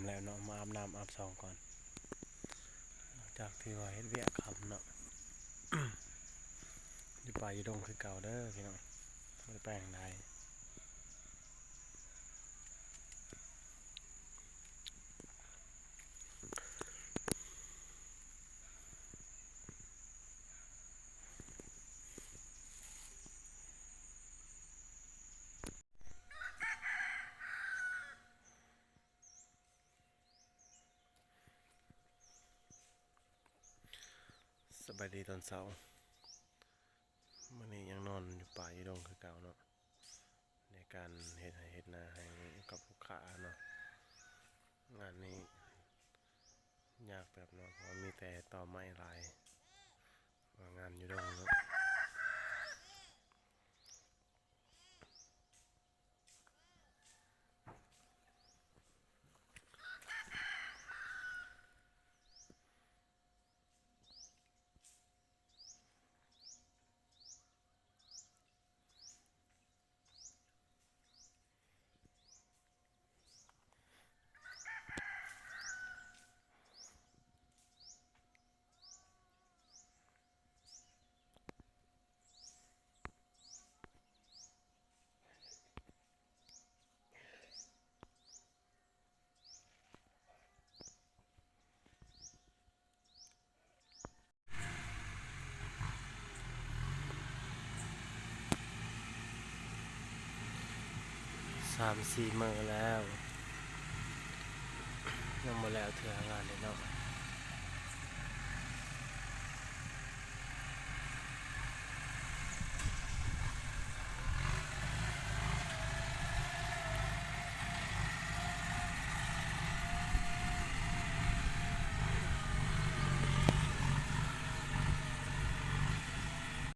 ำแล้วเนาะมาอาบน้ำอาบซองก่อนหลังจากที่ว่าเฮ็ดเวียกคำเนาะ อยู่ป่าอยู่ดงคือเก่าเด้อพี่น้องไม่แปลงใดสบายดีตอนเช้ามื้อนี้ยังนอนอยู่ป่าอยู่ดงคือเก่าเนาะในการเฮ็ดนาให้กับลูกค้าเนาะงานนี้ยากแบบเนาะเพราะมีแต่ต่อไม้ลายว่างานอยู่ดงเนาะ3-4 มื้อแล้วยังบ่แล้วเทื่องานเลยเนาะ